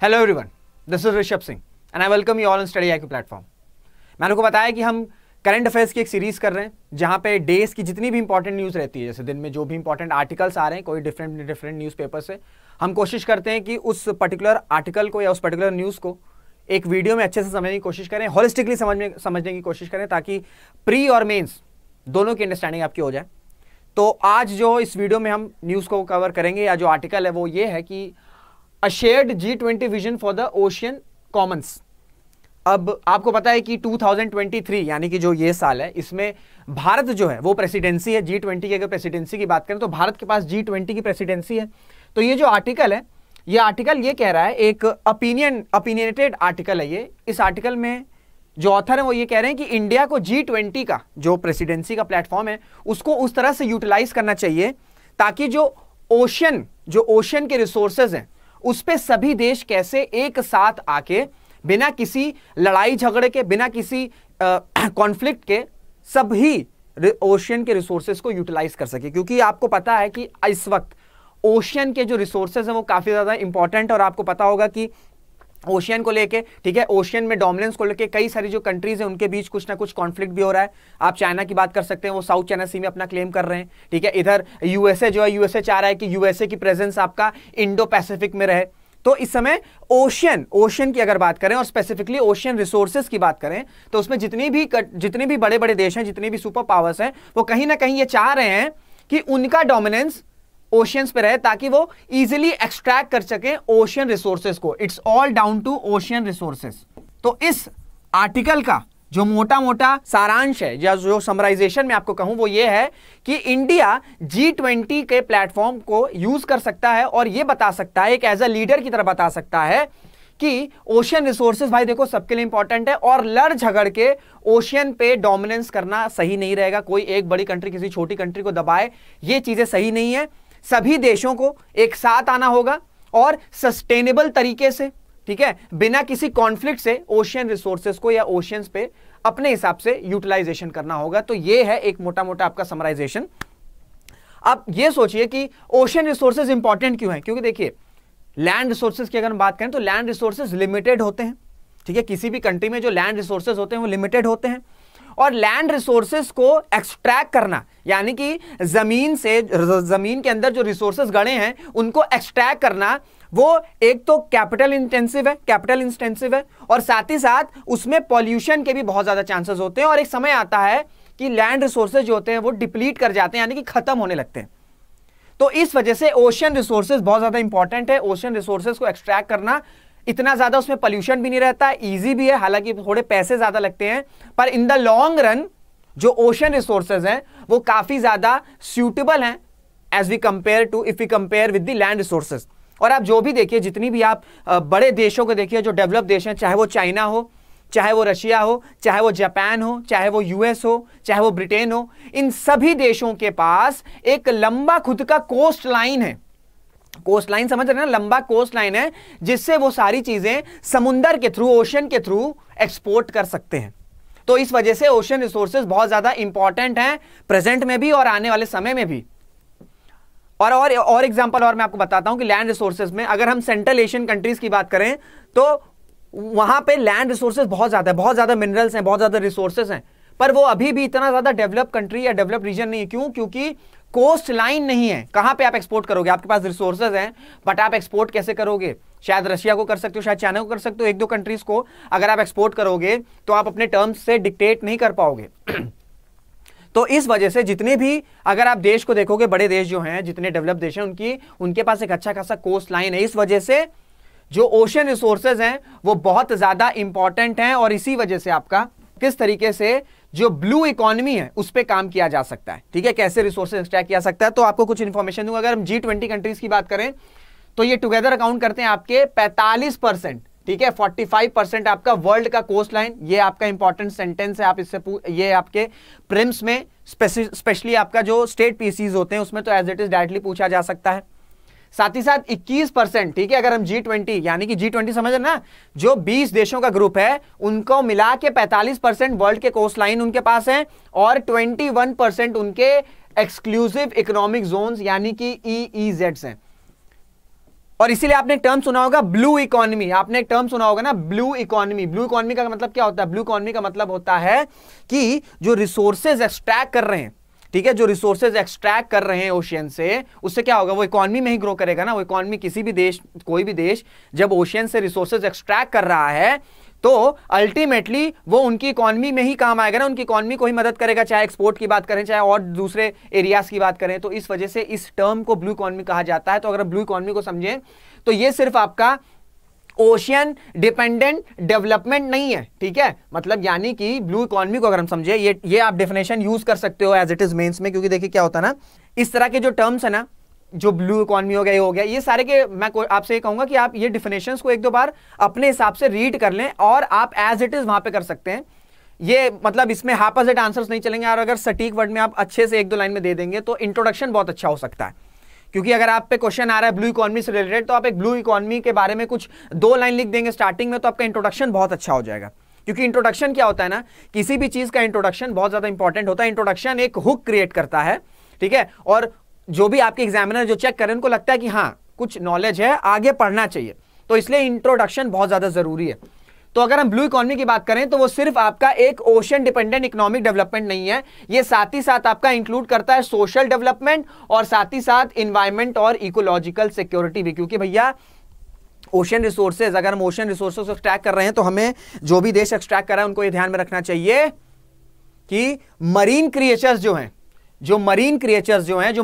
Hello everyone, this is Rishabh Singh and I welcome you all on study IQ platform. मैंने आपको बताया कि हम करंट अफेयर्स की एक सीरीज कर रहे हैं जहां पे डेज की जितनी भी इंपॉर्टेंट न्यूज़ रहती है, जैसे दिन में जो भी इंपॉर्टेंट आर्टिकल्स आ रहे हैं कोई डिफरेंट न्यूज़पेपर से, हम कोशिश करते हैं कि उस पर्टिकुलर आर्टिकल को या उस पर्टिकुलर न्यूज़ को एक वीडियो में अच्छे से समझने की कोशिश करें, होलिस्टिकली समझने की कोशिश करें, ताकि प्री और मेंस दोनों की अंडरस्टैंडिंग आपकी हो जाए। तो आज जो इस वीडियो में हम न्यूज़ को कवर करेंगे या जो आर्टिकल है वो ये है कि a shared G20 vision for the ocean Commons. अब आपको पता है कि 2023 यानी कि जो ये साल है, इसमें भारत जो है वो प्रेसिडेंसी है G20 की। अगर प्रेसिडेंसी की बात करें तो भारत के पास G20 की प्रेसिडेंसी है। तो ये जो आर्टिकल है, ये आर्टिकल ये कह रहा है, एक ओपिनियनेटेड आर्टिकल है ये। इस आर्टिकल में जो ऑथर है वो ये कह रहे हैं कि इंडिया को G20 का जो प्रेसिडेंसी का प्लेटफॉर्म है उसको उस तरह से यूटिलाइज करना चाहिए ताकि जो ओशन के रिसोर्सेज हैं उस पे सभी देश कैसे एक साथ आके बिना किसी लड़ाई झगड़े के, बिना किसी कॉन्फ्लिक्ट के सभी ओशियन के रिसोर्सेज को यूटिलाइज कर सके। क्योंकि आपको पता है कि इस वक्त ओशियन के जो रिसोर्सेज हैं वो काफी ज्यादा इंपॉर्टेंट है और आपको पता होगा कि ओशियन को लेके, ठीक है, ओशियन में डोमिनेंस को लेके कई सारी जो कंट्रीज हैं उनके बीच कुछ ना कुछ कॉन्फ्लिक्ट भी हो रहा है। आप चाइना की बात कर सकते हैं, वो साउथ चाइना सी में अपना क्लेम कर रहे हैं, ठीक है। इधर यूएसए जो है, यूएसए चाह रहा है कि यूएसए की प्रेजेंस आपका इंडो पैसिफिक में रहे। तो इस समय ओशियन की अगर बात करें और स्पेसिफिकली ओशियन रिसोर्सेज की बात करें तो उसमें जितने भी बड़े बड़े देश हैं, जितने भी सुपर पावर्स हैं, वो कहीं ना कहीं ये चाह रहे हैं कि उनका डोमिनेंस ओशियंस पे रहे ताकि वो इजीली एक्सट्रैक्ट कर सके ओशियन रिसोर्सेज को। It's all down to ocean resources. तो इस आर्टिकल का जो मोटा मोटा सारांश है या जो समराइजेशन मैं आपको कहूं वो ये है कि इंडिया G20 के प्लेटफॉर्म को यूज कर सकता है और ये बता सकता है, एक एज अ लीडर की तरह बता सकता है कि ओशियन रिसोर्सेज भाई देखो सबके लिए इंपॉर्टेंट है और लड़ झगड़ के ओशियन पे डोमिनेंस करना सही नहीं रहेगा। कोई एक बड़ी कंट्री किसी छोटी कंट्री को दबाए, ये चीजें सही नहीं है। सभी देशों को एक साथ आना होगा और सस्टेनेबल तरीके से, ठीक है, बिना किसी कॉन्फ्लिक्ट से ओशियन रिसोर्सेज को या ओशियंस पे अपने हिसाब से यूटिलाइजेशन करना होगा। तो ये है एक मोटा मोटा आपका समराइजेशन। अब ये सोचिए कि ओशियन रिसोर्सेज इंपॉर्टेंट क्यों है। क्योंकि देखिए, लैंड रिसोर्सेज की अगर हम बात करें तो लैंड रिसोर्सेज लिमिटेड होते हैं, ठीक है। किसी भी कंट्री में जो लैंड रिसोर्सेज होते हैं वो लिमिटेड होते हैं और लैंड रिसोर्सेज को एक्सट्रैक्ट करना, यानी कि जमीन के अंदर जो रिसोर्सेज गड़े हैं उनको एक्सट्रैक्ट करना, वो एक तो कैपिटल इंटेंसिव है और साथ ही साथ उसमें पॉल्यूशन के भी बहुत ज्यादा चांसेस होते हैं और एक समय आता है कि लैंड रिसोर्सेज जो होते हैं वो डिप्लीट कर जाते हैं, यानी कि खत्म होने लगते हैं। तो इस वजह से ओशियन रिसोर्सेज बहुत ज्यादा इंपॉर्टेंट है। ओशियन रिसोर्सेज को एक्सट्रैक्ट करना, इतना ज्यादा उसमें पॉल्यूशन भी नहीं रहता, इजी भी है, हालांकि थोड़े पैसे ज्यादा लगते हैं, पर इन द लॉन्ग रन जो ओशियन रिसोर्सेज हैं वो काफी ज्यादा सूटेबल हैं as we compare with the land resources. और आप जो भी देखिए, जितनी भी आप बड़े देशों को देखिए जो डेवलप देश हैं, चाहे वो चाइना हो, चाहे वो रशिया हो, चाहे वो जापान हो, चाहे वो यूएस हो, चाहे वो ब्रिटेन हो, इन सभी देशों के पास एक लंबा खुद का कोस्ट लाइन है। कोस्ट लाइन समझ रहे हैं ना, लंबा कोस्ट लाइन है जिससे वो सारी चीजें समुंदर के थ्रू, ओशन के थ्रू एक्सपोर्ट कर सकते हैं। तो इस वजह से ओशन रिसोर्सेज बहुत ज्यादा इंपॉर्टेंट हैं प्रेजेंट में भी और आने वाले समय में भी। और एग्जांपल और मैं आपको बताता हूं कि लैंड रिसोर्सेज में अगर हम सेंट्रल एशियन कंट्रीज की बात करें तो वहां पे लैंड रिसोर्सेज बहुत ज्यादा मिनरल्स हैं, बहुत ज्यादा रिसोर्सेज हैं, पर वो अभी भी इतना ज्यादा डेवलप कंट्री या डेवलप रीजन नहीं है। क्यों? क्योंकि कोस्ट लाइन नहीं है। कहां पे आप एक्सपोर्ट करोगे? आपके पास रिसोर्सेज हैं बट आप एक्सपोर्ट कैसे करोगे? शायद रशिया को कर सकते हो, शायद चाइना को कर सकते हो, एक दो कंट्रीज को अगर आप एक्सपोर्ट करोगे तो आप अपने टर्म्स से डिक्टेट नहीं कर पाओगे। तो इस वजह से जितने भी अगर आप देश को देखोगे, बड़े देश जो हैं, जितने डेवलप देश हैं, उनके पास एक अच्छा खासा कोस्ट लाइन है। इस वजह से जो ओशन रिसोर्सेज हैं वो बहुत ज्यादा इंपॉर्टेंट हैं और इसी वजह से आपका किस तरीके से जो ब्लू इकोनॉमी है उस पर काम किया जा सकता है, ठीक है, कैसे रिसोर्सेज एक्सट्रैक्ट किया सकता है। तो आपको कुछ इंफॉर्मेशन दूंगा। अगर हम G20 कंट्रीज की बात करें तो ये टुगेदर अकाउंट करते हैं आपके 45%, ठीक है, 45% आपका वर्ल्ड का कोस्ट लाइन। ये आपका इंपॉर्टेंट सेंटेंस है, आप इससे ये आपके प्रिम्स में स्पेशली आपका जो स्टेट पीसीज होते हैं उसमें तो एज इट इज डायरेक्टली पूछा जा सकता है। साथ ही साथ 21%, ठीक है, अगर हम G20 यानी कि G20 समझ रहे ना, जो 20 देशों का ग्रुप है उनको मिला के 45% वर्ल्ड के कोस्ट लाइन उनके पास है और 21% उनके एक्सक्लूसिव इकोनॉमिक जोन्स यानी कि EEZ हैं। और इसीलिए आपने एक टर्म सुना होगा ब्लू इकोनॉमी, आपने एक टर्म सुना होगा ना ब्लू इकोनॉमी। ब्लू इकोनॉमी का मतलब क्या होता है? ब्लू इकोनॉमी का मतलब होता है कि जो रिसोर्सेज एक्सट्रैक्ट कर रहे हैं, ठीक है, जो रिसोर्सेज एक्सट्रैक्ट कर रहे हैं ओशियन से, उससे क्या होगा? वो इकोनॉमी में ही ग्रो करेगा ना। वो इकोनॉमी किसी भी देश, कोई भी देश जब ओशियन से रिसोर्सेज एक्सट्रैक्ट कर रहा है तो अल्टीमेटली वो उनकी इकोनॉमी में ही काम आएगा ना, उनकी इकोनॉमी को ही मदद करेगा, चाहे एक्सपोर्ट की बात करें चाहे और दूसरे एरियाज की बात करें। तो इस वजह से इस टर्म को ब्लू इकोनॉमी कहा जाता है। तो अगर ब्लू इकोनॉमी को समझें तो ये सिर्फ आपका ओशियन डिपेंडेंट डेवलपमेंट नहीं है, ठीक है, मतलब यानी कि ब्लू इकोनॉमी को अगर हम समझे, ये आप डेफिनेशन यूज कर सकते हो एज इट इज मेंस में, क्योंकि देखिए क्या होता है ना, इस तरह के जो टर्म्स है ना, जो ब्लू इकोनॉमी हो गया, ये सारे के मैं आपसे ये कहूंगा कि आप ये डिफिनेशंस को एक दो बार अपने हिसाब से रीड कर लें और आप एज इट इज वहां पे कर सकते हैं। ये मतलब इसमें हाफाजेड आंसर्स नहीं चलेंगे, और अगर सटीक वर्ड में आप अच्छे से एक दो लाइन में दे देंगे तो इंट्रोडक्शन बहुत अच्छा हो सकता है। क्योंकि अगर आप पे क्वेश्चन आ रहा है ब्लू इकोनॉमी से रिलेटेड, तो आप एक ब्लू इकोनॉमी के बारे में कुछ 2 लाइन लिख देंगे स्टार्टिंग में, तो आपका इंट्रोडक्शन बहुत अच्छा हो जाएगा। क्योंकि इंट्रोडक्शन क्या होता है ना, किसी भी चीज का इंट्रोडक्शन बहुत ज्यादा इंपॉर्टेंट होता है। इंट्रोडक्शन एक हुक क्रिएट करता है, ठीक है, और जो भी आपके एग्जामिनर जो चेक करें उनको लगता है कि हाँ कुछ नॉलेज है, आगे पढ़ना चाहिए, तो इसलिए इंट्रोडक्शन बहुत ज्यादा जरूरी है। तो अगर हम ब्लू इकोनॉमी की बात करें तो वो सिर्फ आपका एक ओशन डिपेंडेंट इकोनॉमिक डेवलपमेंट नहीं है, ये साथ ही साथ आपका इंक्लूड करता है सोशल डेवलपमेंट और साथ ही साथ इन्वायरमेंट और इकोलॉजिकल सिक्योरिटी भी। क्योंकि भैया ओशन रिसोर्सेज, अगर हम ओशन रिसोर्सेज एक्सट्रैक्ट कर रहे हैं तो हमें जो भी देश एक्सट्रैक्ट कर रहा है उनको ये ध्यान में रखना चाहिए कि मरीन क्रिएचर्स जो हैं, जो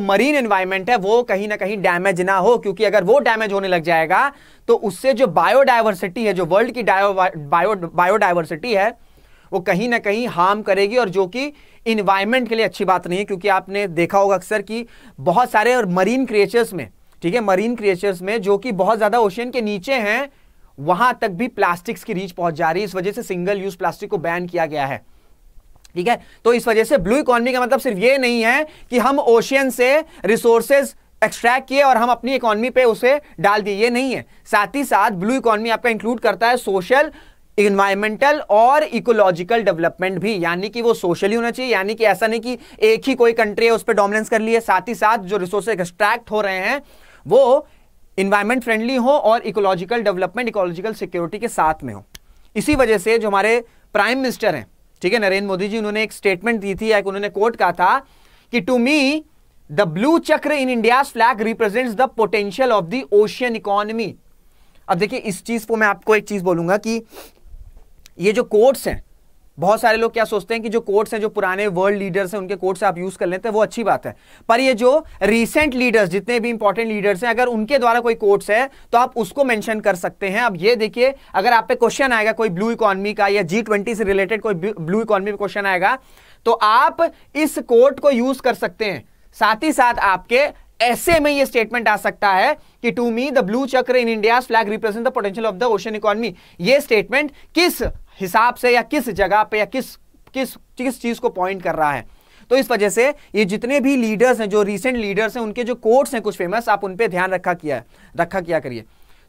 मरीन एनवायरनमेंट है वो कहीं ना कहीं डैमेज ना हो। क्योंकि अगर वो डैमेज होने लग जाएगा तो उससे जो बायोडायवर्सिटी है, जो वर्ल्ड की बायोडायवर्सिटी है, वो कहीं ना कहीं हार्म करेगी, और जो कि इन्वायरमेंट के लिए अच्छी बात नहीं है। क्योंकि आपने देखा होगा अक्सर कि बहुत सारे और मरीन क्रिएचर्स में, ठीक है, मरीन क्रिएचर्स में जो कि बहुत ज्यादा ओशियन के नीचे हैं, वहां तक भी प्लास्टिक्स की रीच पहुंच जा रही है। इस वजह से सिंगल यूज प्लास्टिक को बैन किया गया है, ठीक है। तो इस वजह से ब्लू इकोनॉमी का मतलब सिर्फ ये नहीं है कि हम ओशियन से रिसोर्सेज एक्सट्रैक्ट किए और हम अपनी इकोनॉमी पे उसे डाल दिए, ये नहीं है। साथ ही साथ ब्लू इकोनॉमी आपका इंक्लूड करता है सोशल, इन्वायरमेंटल और इकोलॉजिकल डेवलपमेंट भी, यानी कि वो सोशली होना चाहिए, यानी कि ऐसा नहीं कि एक ही कोई कंट्री है उस पर डोमिनेंस कर लिए, साथ ही साथ जो रिसोर्सेज एक्सट्रैक्ट हो रहे हैं वो इन्वायरमेंट फ्रेंडली हो और इकोलॉजिकल डेवलपमेंट, इकोलॉजिकल सिक्योरिटी के साथ में हो। इसी वजह से जो हमारे प्राइम मिनिस्टर हैं, ठीक है, नरेंद्र मोदी जी, उन्होंने एक स्टेटमेंट दी थी, उन्होंने कोट कहा था कि टू मी द ब्लू चक्र in India's flag represents the potential of the ocean economy. अब देखिए इस चीज को मैं आपको एक चीज बोलूंगा कि ये जो कोट्स हैं, बहुत सारे लोग क्या सोचते हैं कि जो कोट्स हैं, जो पुराने वर्ल्ड लीडर्स हैं, उनके कोट्स आप यूज कर लेते हैं, वो अच्छी बात है। पर ये जो रीसेंट लीडर्स, जितने भी इंपॉर्टेंट लीडर्स हैं, अगर उनके द्वारा कोई कोट्स है तो आप उसको मेंशन कर सकते हैं। अब ये देखिए, अगर आप पे क्वेश्चन आएगा कोई ब्लू इकोनॉमी का या G20 से रिलेटेड कोई ब्लू इकोनॉमी पे क्वेश्चन आएगा तो आप इस कोट को यूज कर सकते हैं। साथ ही साथ आपके ऐसे में ये स्टेटमेंट आ सकता है कि टू मी द ब्लू चक्र in India's flag represent the potential of the ocean economy. ये स्टेटमेंट किस हिसाब से या किस जगह पे या किस चीज को पॉइंट कर रहा है। तो इस वजह से ये जितने भी लीडर्स हैं, जो रीसेंट लीडर्स हैं, उनके जो कोट्स हैं कुछ फेमस, आप उन पे ध्यान रखा किया करिए।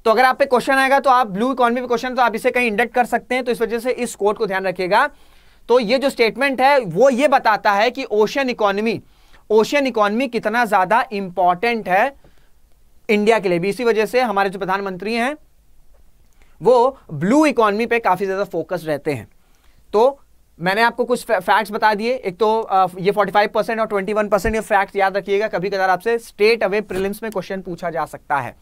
तो अगर आप पे क्वेश्चन आएगा तो आप ब्लू इकोनॉमी पे क्वेश्चन, तो आप इसे कहीं इंडेक्ट कर सकते हैं। तो इस वजह से इस कोट को ध्यान रखिएगा। तो ये जो स्टेटमेंट है वो ये बताता है कि ओशन इकोनॉमी कितना ज्यादा इंपॉर्टेंट है इंडिया के लिए भी। इसी वजह से हमारे जो प्रधानमंत्री हैं वो ब्लू इकोनॉमी पे काफी ज्यादा फोकस रहते हैं। तो मैंने आपको कुछ फैक्ट्स बता दिए। एक तो ये 45% और 21% ये फैक्ट्स याद रखिएगा, कभी कभार आपसे स्ट्रेट अवे प्रीलिम्स में क्वेश्चन पूछा जा सकता है।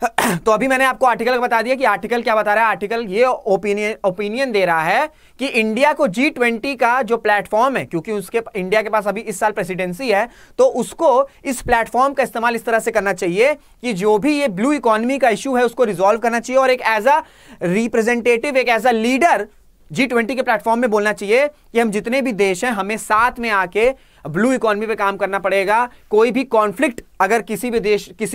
तो अभी मैंने आपको आर्टिकल बता दिया कि आर्टिकल क्या बता रहा है। आर्टिकल ये ओपिनियन दे रहा है कि इंडिया को G20 का जो प्लेटफॉर्म है, क्योंकि उसके इंडिया के पास अभी इस साल प्रेसिडेंसी है, तो उसको इस प्लेटफॉर्म का इस्तेमाल इस तरह से करना चाहिए कि जो भी ये ब्लू इकोनॉमी का इशू है उसको रिजॉल्व करना चाहिए, और एक एज अ रिप्रेजेंटेटिव, एक एज अ लीडर G20 के प्लेटफॉर्म में बोलना चाहिए कि हम जितने भी देश हैं हमें साथ में आके ब्लू इकोनॉमी पे काम करना पड़ेगा। कोई भी कॉन्फ्लिक्ट, अगर किसी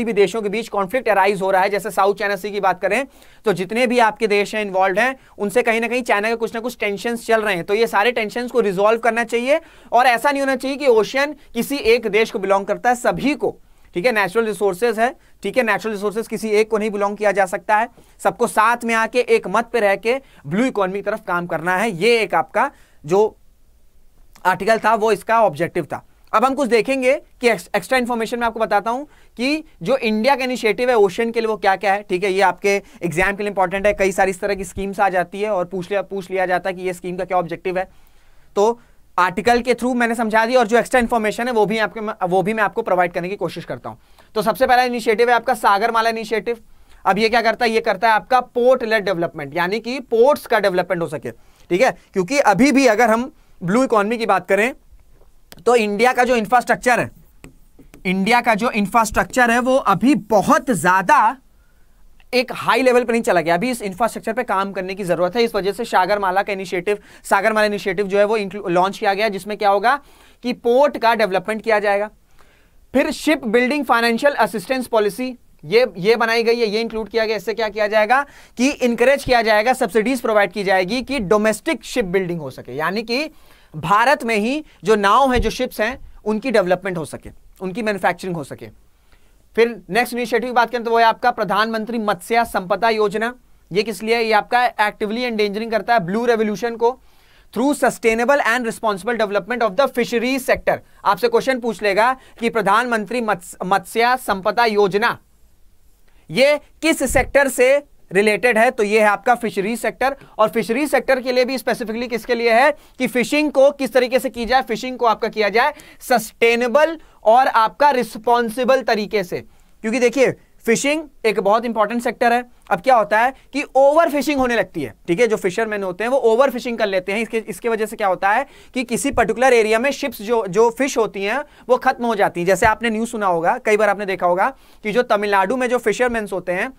भी देशों के बीच कॉन्फ्लिक्ट अराइज हो रहा है, जैसे साउथ चाइना सी की बात करें, तो जितने भी आपके देश हैं इन्वॉल्व हैं, उनसे कहीं ना कहीं चाइना के कुछ ना कुछ टेंशंस चल रहे हैं। तो ये सारे टेंशंस को रिजॉल्व करना चाहिए, और ऐसा नहीं होना चाहिए कि ओशियन किसी एक देश को बिलोंग करता है, सभी को, ठीक है। नेचुरल रिसोर्सेज है, ठीक है, नेचुरल रिसोर्सेज किसी एक को नहीं बिलोंग किया जा सकता है, सबको साथ में आके एक मत पे रह के ब्लू इकोनॉमी की तरफ काम करना है। ये एक आपका जो आर्टिकल था वो इसका ऑब्जेक्टिव था। अब हम कुछ देखेंगे कि एक्स्ट्रा इंफॉर्मेशन मैं आपको बताता हूं कि जो इंडिया का इनिशिएटिव है ओशन के लिए वो क्या क्या है। ठीक है, ये आपके एग्जाम के लिए इंपॉर्टेंट है। कई सारी इस तरह की स्कीम्स आ जाती है और पूछ लिया जाता है कि ये स्कीम का क्या ऑब्जेक्टिव है। तो आर्टिकल के थ्रू मैंने समझा दिया और जो एक्स्ट्रा इंफॉर्मेशन है वो भी मैं आपको प्रोवाइड करने की कोशिश करता हूं। तो सबसे पहला इनिशिएटिव है आपका सागरमाला इनिशिएटिव। अब ये क्या करता है, ये करता है आपका पोर्ट लेड डेवलपमेंट, यानी कि पोर्ट्स का डेवलपमेंट हो सके। ठीक है, क्योंकि अभी भी अगर हम ब्लू इकोनॉमी की बात करें तो इंडिया का जो इंफ्रास्ट्रक्चर है वो अभी बहुत ज्यादा एक हाई लेवल पर नहीं चला गया। अभी इस इंफ्रास्ट्रक्चर पे काम करने की जरूरत है। इस वजह से सागरमाला इनिशिएटिव जो है वो लॉन्च किया गया, जिसमें क्या होगा कि पोर्ट का डेवलपमेंट किया जाएगा। फिर ship building financial assistance policy ये बनाई गई है, ये इंक्लूड किया गया। इससे क्या किया जाएगा कि इंकरेज किया जाएगा, सब्सिडीज प्रोवाइड की जाएगी कि डोमेस्टिक शिप बिल्डिंग हो सके, यानी कि भारत में ही जो नाव है, जो शिप्स हैं, उनकी डेवलपमेंट हो सके, उनकी मैन्युफैक्चरिंग हो सके। फिर नेक्स्ट इनिशिएटिव की बात करें तो वो है आपका प्रधानमंत्री मत्स्य संपदा योजना। ये किस लिए? ये आपका एक्टिवली एंडेंजरिंग करता है ब्लू रेवोल्यूशन को through sustainable and responsible development of the fisheries sector. आपसे क्वेश्चन पूछ लेगा कि प्रधानमंत्री मत्स्य संपदा योजना ये किस सेक्टर से रिलेटेड है, तो ये है आपका फिशरीज सेक्टर। और फिशरीज सेक्टर के लिए भी स्पेसिफिकली किसके लिए है कि फिशिंग को किस तरीके से की जाए, फिशिंग को आपका किया जाए सस्टेनेबल और आपका रिस्पॉन्सिबल तरीके से। क्योंकि देखिए फिशिंग एक बहुत इंपॉर्टेंट सेक्टर है। अब क्या होता है कि ओवर फिशिंग होने लगती है। ठीक है, जो फिशरमैन होते हैं वो ओवर फिशिंग कर लेते हैं। इसके वजह से क्या होता है कि किसी पर्टिकुलर एरिया में शिप्स जो फिश होती हैं वो खत्म हो जाती हैं। जैसे आपने न्यूज़ सुना होगा, कई बार आपने देखा होगा कि जो तमिलनाडु में जो फिशरमैन होते हैं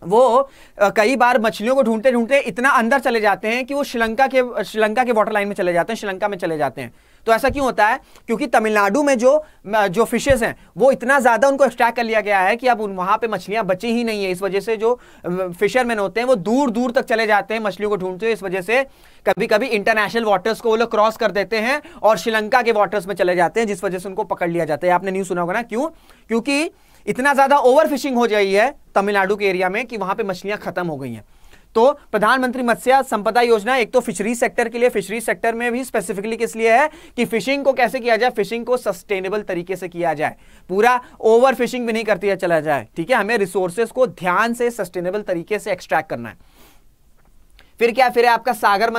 वो कई बार मछलियों को ढूंढते ढूंढते इतना अंदर चले जाते हैं कि वो श्रीलंका के वाटर लाइन में चले जाते हैं, श्रीलंका में चले जाते हैं। तो ऐसा क्यों होता है? क्योंकि तमिलनाडु में जो फिशेस हैं वो इतना ज्यादा उनको एक्सट्रैक्ट कर लिया गया है कि अब वहां पे मछलियां बची ही नहीं है। इस वजह से जो फिशरमैन होते हैं वो दूर दूर तक चले जाते हैं मछलियों को ढूंढते हुए। इस वजह से कभी कभी इंटरनेशनल वाटर्स को वो लोग क्रॉस कर देते हैं और श्रीलंका के वाटर्स में चले जाते हैं, जिस वजह से उनको पकड़ लिया जाता है। आपने न्यूज़ सुना होगा ना, क्यों? क्योंकि इतना ज्यादा ओवर फिशिंग हो गई है तमिलनाडु के एरिया में कि वहां पे मछलियां खत्म हो गई हैं। तो प्रधानमंत्री मत्स्य संपदा योजना एक तो फिशरीज सेक्टर के लिए, फिशरीज सेक्टर में भी स्पेसिफिकली किस लिए है कि फिशिंग को कैसे किया जाए, फिशिंग को सस्टेनेबल तरीके से किया जाए, पूरा ओवर फिशिंग भी नहीं करती चला जाए। ठीक है, हमें रिसोर्सेज को ध्यान से सस्टेनेबल तरीके से एक्सट्रैक्ट करना है। फिर क्या? फिर है आपका सागर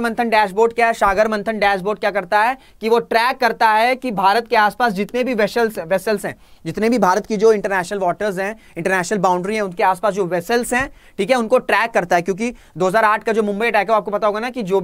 मंथन डैशबोर्ड। क्या है सागर मंथन डैशबोर्ड? क्या करता है कि वो ट्रैक करता है कि भारत के आसपास जितने भी वेसल्स हैं, जितने भी भारत की जो इंटरनेशनल वाटर्स हैं, इंटरनेशनल बाउंड्री है, उनके आसपास जो वेसल्स हैं, ठीक है, उनको ट्रैक करता है। क्योंकि 2008 का जो मुंबई अटैक है, आपको पता होगा ना कि जो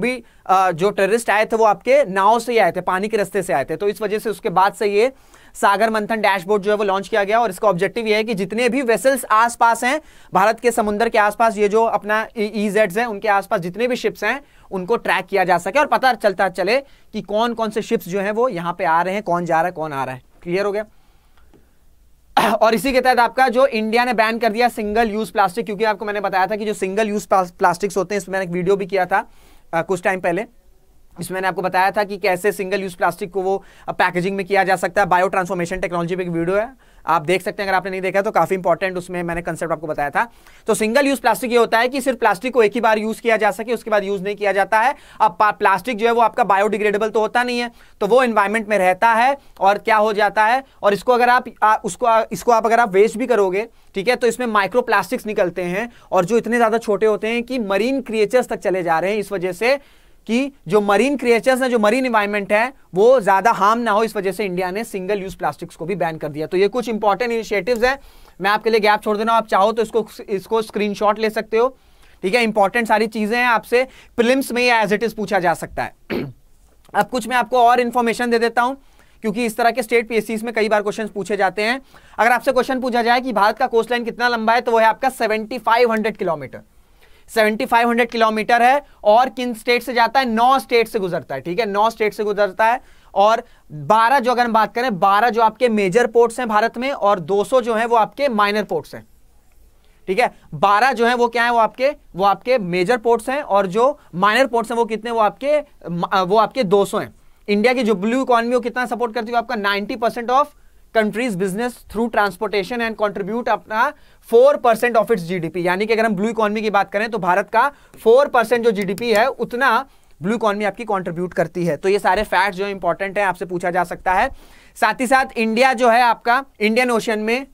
टेररिस्ट आए थे वो आपके नाव से ही आए थे, पानी के रास्ते से आए थे। तो इस वजह से उसके बाद से ये सागर मंथन डैशबोर्ड जो है वो लॉन्च किया गया। और इसका ऑब्जेक्टिव ये है कि जितने भी वेसल्स आसपास हैं भारत के समुद्र के आसपास, ये जो अपना EEZs हैं, उनके आसपास जितने भी शिप्स हैं उनको ट्रैक किया जा सके और पता चले कि कौन कौन से शिप्स जो हैं वो यहां पे आ रहे हैं, कौन जा रहा है, कौन आ रहा है। क्लियर हो गया? और इसी के तहत आपका जो इंडिया ने बैन कर दिया सिंगल यूज प्लास्टिक। क्योंकि आपको मैंने बताया था कि जो सिंगल यूज प्लास्टिक्स होते हैं, इसमें मैंने एक वीडियो भी किया था कुछ टाइम पहले। इसमें मैंने आपको बताया था कि कैसे सिंगल यूज प्लास्टिक को वो पैकेजिंग में किया जा सकता है। बायो ट्रांसफॉर्मेशन टेक्नोलॉजी पे एक वीडियो है, आप देख सकते हैं अगर आपने नहीं देखा तो, काफी इंपॉर्टेंट, उसमें मैंने कंसेप्ट आपको बताया था। तो सिंगल यूज प्लास्टिक ये होता है कि सिर्फ प्लास्टिक को एक ही बार यूज किया जा सके, उसके बाद यूज नहीं किया जाता है। अब प्लास्टिक जो है वो आपका बायोडिग्रेडेबल तो होता नहीं है, तो वो एनवायरमेंट में रहता है और क्या हो जाता है, और इसको अगर आप इसको अगर आप वेस्ट भी करोगे, ठीक है, तो इसमें माइक्रो प्लास्टिक्स निकलते हैं और जो इतने ज्यादा छोटे होते हैं कि मरीन क्रिएचर्स तक चले जा रहे हैं। इस वजह से कि जो मरीन क्रिएचर्स हैं, जो मरीन एनवायरनमेंट है, वो ज्यादा हार्म ना हो, इस वजह से इंडिया ने सिंगल यूज प्लास्टिक्स को भी बैन कर दिया। तो ये कुछ इंपॉर्टेंट इनिशिएटिव्स हैं। मैं आपके लिए गैप छोड़ देना, आप चाहो तो इसको स्क्रीनशॉट ले सकते हो। ठीक है, इंपॉर्टेंट सारी चीजें हैं, आपसे प्रीलिम्स में एज इट इज पूछा जा सकता है। अब कुछ मैं आपको और इंफॉर्मेशन दे देता हूं, क्योंकि इस तरह के स्टेट PSCs में कई बार क्वेश्चन पूछे जाते हैं। अगर आपसे क्वेश्चन पूछा जाए कि भारत का कोस्ट लाइन कितना लंबा है, तो वो है आपका 7500 किलोमीटर। 7500 किलोमीटर है और किन स्टेट से जाता है? 9 स्टेट से गुजरता है। ठीक है, 9 स्टेट से गुजरता है और 12 जो अगर हम बात करें, 12 जो आपके मेजर पोर्ट्स हैं भारत में और 200 जो है वो आपके माइनर पोर्ट्स हैं। ठीक है, 12 जो है वो क्या है, वो आपके मेजर पोर्ट्स हैं और जो माइनर पोर्ट्स हैं वो कितने, वो आपके 200 हैं। इंडिया की जो ब्लू इकोनॉमी वो कितना सपोर्ट करती है? आपका 90% of countries business through transportation and contribute अपना 4% ऑफ इट्स GDP। यानी कि अगर हम ब्लू इकोनॉमी की बात करें तो भारत का 4% जो GDP है उतना ब्लू इकोनॉमी आपकी कंट्रीब्यूट करती है। तो ये सारे फैक्ट्स जो इंपॉर्टेंट है आपसे पूछा जा सकता है। साथ ही साथ इंडिया जो है आपका इंडियन ओशन में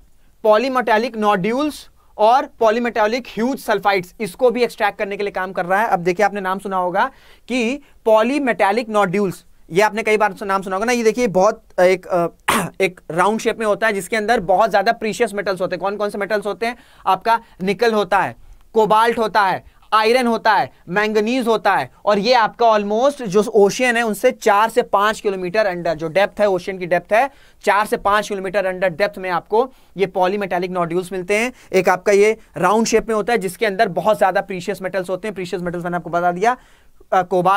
पॉलीमेटालिक नोड्यूल्स और पॉलीमेटालिक ह्यूज सल्फाइड्स इसको भी एक्सट्रैक्ट करने के लिए काम कर रहा है। अब देखिए आपने नाम सुना होगा कि पॉलीमेटालिक नोड्यूल्स, ये आपने कई बार नाम सुना होगा ना। ये देखिए बहुत एक राउंड शेप में होता है जिसके अंदर बहुत ज्यादा प्रीशियस मेटल्स होते हैं। कौन कौन से मेटल्स होते हैं? आपका निकल होता है, कोबाल्ट होता है, आयरन होता है, मैंगनीज होता है, और ये आपका ऑलमोस्ट जो ओशियन है उनसे 4 से 5 किलोमीटर अंडर, जो डेप्थ है ओशियन की डेप्थ है 4 से 5 किलोमीटर अंडर डेप्थ में आपको ये पॉलीमेटालिक नोड्यूल्स मिलते हैं। एक आपका ये राउंड शेप में होता है जिसके अंदर बहुत ज्यादा प्रीशियस मेटल्स होते हैं। प्रीशियस मेटल्स मैंने आपको बता दिया,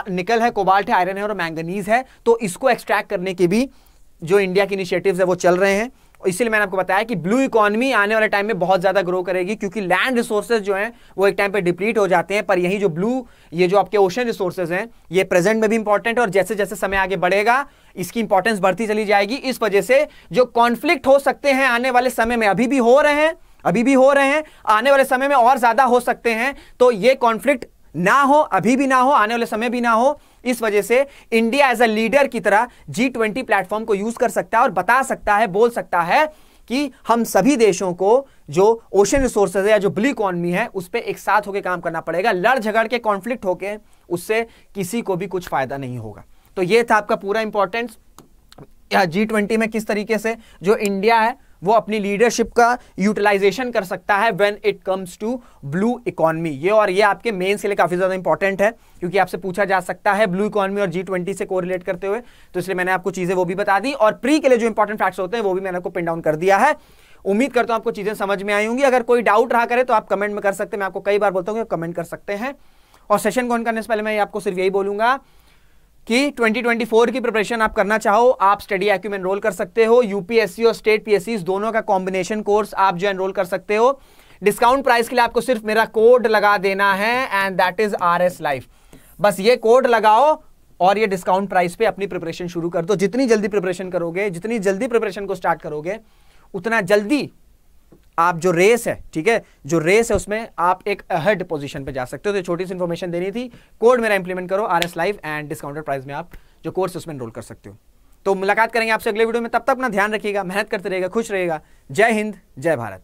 निकल है, कोबाल्ट है, आयरन है और मैंगनीज है। तो इसको एक्सट्रैक्ट करने के भी जो इंडिया के इनिशिएटिव्स है वो चल रहे हैं। इसीलिए मैंने आपको बताया कि ब्लू इकोनॉमी आने वाले टाइम में बहुत ज्यादा ग्रो करेगी, क्योंकि लैंड रिसोर्सेज जो हैं वो एक टाइम पे डिप्लीट हो जाते हैं, पर यही जो ब्लू, ये जो आपके ओशन रिसोर्सेज हैं ये प्रेजेंट में भी इंपॉर्टेंट है और जैसे जैसे समय आगे बढ़ेगा इसकी इंपॉर्टेंस बढ़ती चली जाएगी। इस वजह से जो कॉन्फ्लिक्ट हो सकते हैं आने वाले समय में, अभी भी हो रहे हैं, आने वाले समय में और ज्यादा हो सकते हैं। तो ये कॉन्फ्लिक्ट ना हो, अभी भी ना हो, आने वाले समय भी ना हो। इस वजह से इंडिया एज अ लीडर की तरह G20 प्लेटफॉर्म को यूज कर सकता है और बता सकता है, बोल सकता है कि हम सभी देशों को जो ओशन रिसोर्सेज है या जो ब्लू इकोनॉमी है उस पर एक साथ होकर काम करना पड़ेगा। लड़ झगड़ के कॉन्फ्लिक्ट होके उससे किसी को भी कुछ फायदा नहीं होगा। तो ये था आपका पूरा इंपॉर्टेंस G20 में किस तरीके से जो इंडिया है वो अपनी लीडरशिप का यूटिलाइजेशन कर सकता है when it comes to blue economy. ये और ये आपके मेंस के लिए काफी ज्यादा इंपॉर्टेंट है, क्योंकि आपसे पूछा जा सकता है ब्लू इकोनॉमी और G20 से कोरिलेट करते हुए। तो इसलिए मैंने आपको चीजें वो भी बता दी और प्री के लिए जो इंपॉर्टेंट फैक्ट्स होते हैं वो भी मैंने आपको पिन डाउन कर दिया है। उम्मीद करता हूं आपको चीजें समझ में आई होंगी। अगर कोई डाउट रहा करे तो आप कमेंट में कर सकते हैं। मैं आपको कई बार बोलता हूं कि कमेंट कर सकते हैं। और सेशन को ऑन करने से पहले मैं आपको सिर्फ यही बोलूंगा कि 2024 की प्रिपरेशन आप करना चाहो, आप स्टडी IQ में एनरोल कर सकते हो। यूपीएससी और स्टेट PSCs दोनों का कॉम्बिनेशन कोर्स आप जो एनरोल कर सकते हो। डिस्काउंट प्राइस के लिए आपको सिर्फ मेरा कोड लगा देना है and that is RS Life। बस ये कोड लगाओ और ये डिस्काउंट प्राइस पे अपनी प्रिपरेशन शुरू कर दो। जितनी जल्दी प्रिपरेशन करोगे, जितनी जल्दी प्रिपरेशन को स्टार्ट करोगे, उतना जल्दी आप जो रेस है, ठीक है, जो रेस है उसमें आप एक अहेड पोजीशन पे जा सकते हो। तो छोटी सी इंफॉर्मेशन देनी थी। कोड मेरा इंप्लीमेंट करो RS Life and discounted price में आप जो कोर्स उसमें एनरोल कर सकते हो। तो मुलाकात करेंगे आपसे अगले वीडियो में। तब तक अपना ध्यान रखिएगा, मेहनत करते रहिएगा, खुश रहिएगा। जय हिंद, जय भारत।